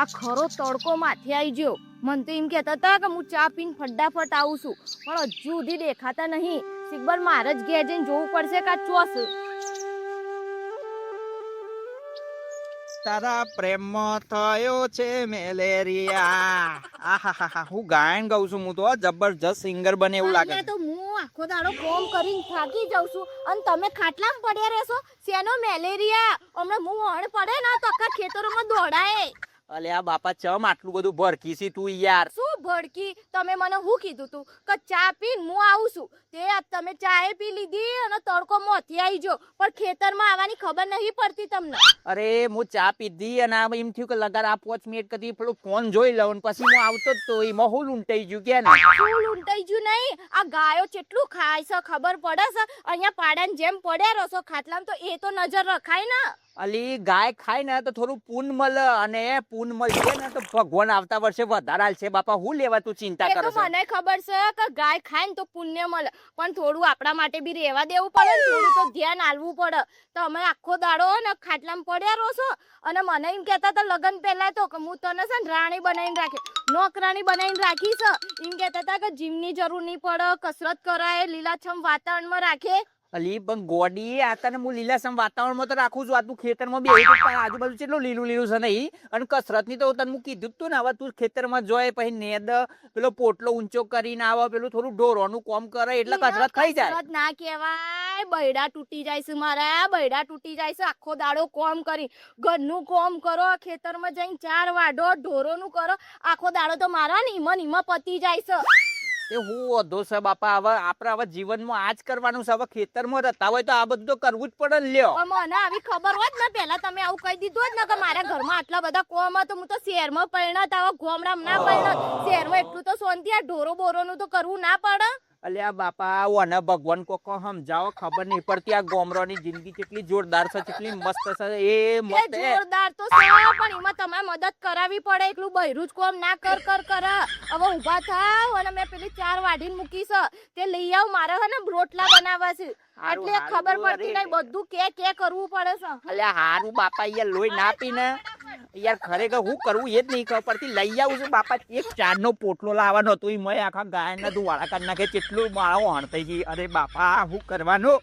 આ ખરો તડકો માથે આવી ગયો. મને તો એમ કહેતા હતા કે હું ચા પીને ફટાફટ આવું છું, પણ હજુ સુધી દેખાતા નહીં. સિકબર મારે જ ઘેર જઈને જોવું પડશે કે આ ચોસ. તારા પ્રેમમાં થયો છે મેલેરિયા. આહાહા, હું ગાયન ગાઉં છું. હું તો જબરજસ્ત સિંગર બને એવું લાગે છે. તો હું આખો દાડો કોમ કરીને થાકી જાઉં છું અને તમે ખાટલામાં પડ્યા રહેશો. શેનો મેલેરિયા? હમણાં હું હણ પડે ને તો આખા ખેતરોમાં દોડાય. અલ્યા બાપા, ચમ આટલું બધું ભરકી છે તું યાર? શું ભડકી? તમે મને હું કીધું તું કે ચા પીને હું આવું છું, તે તમે ચાય પી લીધી અને તડકો મોથી આવી ગયો, પણ ખેતરમાં આવવાની ખબર નહીં પડતી તમને. અરે હું ચા પીધી અને એમ થયું કે લગાર આ 5 મિનિટ કદી પેલું ફોન જોઈ લઉં, પછી હું આવતો જ તો એમાં હું લૂંટાઈ ગયું કે ને. શું લૂંટાઈ ગયું નહીં? આ ગાયો કેટલું ખાય છે ખબર પડે છે? અહીંયા પાડાની જેમ પડ્યા રહો છો ખાટલામાં, તો એ તો નજર રખાય ને. અલી ગાય ખાય ને તો થોડું પૂન મળે, અને પૂન મળશે ને તો ભગવાન આવતા વર્ષે વધારે આલશે. બાપા હું લેવા તું ચિંતા એ કરે તો છે? મને ખબર છે કે ગાય ખાય ને તો પુણ્ય મળે, પણ થોડું આપણા માટે બી રહેવા દેવું પડે ને, થોડું તો ધ્યાન આલવું પડે. તો અમે આખો દાડો ને ખાટલામાં પડ્યા રહો છો અને મને એમ કહેતા હતા લગ્ન પહેલા તો કે હું તને છે ને રાણી બનાવીને રાખી, નોકરાણી બનાવીને રાખી છે. એમ કહેતા હતા કે જીમની જરૂર નહીં પડે, કસરત કરાય, લીલાછમ વાતાવરણમાં રાખે. અલી પણ ગોડી આતાને હું લીલાસમ વાતાવરણમાં તો રાખું છું. આ તું ખેતરમાં બી આજુબાજુ કેટલું લીલું લીલું છે નહીં, અને કસરત ની તો તને હું કીધું તું ને. હવે તું ખેતરમાં જોય પછી નેદ પેલો પોટલો ઊંચો કરીને આવે, પેલું થોડું ઢોરોનું કામ કરે એટલે કસરત થઈ જાય. કસરત ના કહેવાય, બૈડા તૂટી જાય છે મારા, બૈડા તૂટી જાય છે. આખો દાડો કોમ કરી, ઘરનું કોમ કરો, ખેતરમાં જઈને 4 વાઢો, ઢોરોનું કરો, આખો દાડો તો મારા નીમાં પતી જાય છે. એ હું વધો છે બાપા. હવે આપણે હવે જીવનમાં આ જ કરવાનું છે. હવે ખેતરમાં રહેતા હોય તો આ બધું તો કરવું જ પડે ને. લ્યો, પણ મને આવી ખબર હોત ને પહેલા તમે આવું કહી દીધું હોત ને કે મારા ઘરમાં આટલા બધા કોમ તો હું તો શહેરમાં પરિણત, આવા ગામડામાં ના પરિણત. શહેરમાં એટલું તો શાંતિ, આ ઢોરો બોરોનું તો કરવું ના પડે. અલ્યા બાપા, ઓને ભગવાન કોકો સમજાવો, ખબર નહીં પડતી. આ ગોમરોની જિંદગી કેટલી જોરદાર છે, કેટલી મસ્ત છે. એ મસ્ત જોરદાર તો છે, પણ એમાં તમારે મદદ કરાવી પડે. એટલું બૈરું જ કોમ ના કર હવે ઊભા થાવ અને મેં પેલી 4 વાઢીને મૂકી છે, તે લઈ આવ. મારે હે ને રોટલા બનાવવા છે, એટલે ખબર પડતી નહીં. બધું કે કરવું પડે છે. અલ્યા હારું બાપા, યાર લોહી ના પીને યાર ખરેખર હું કરવું એ જ નહીં ખબર પડતી. લઈ આવું છું બાપા. એક 4 નો પોટલો લાવવાનો હતો, મેં આખા ગાયના તું વાળા કાઢ નાખે, કેટલું માળો હણ થઈ ગઈ. અરે બાપા, હું કરવાનું?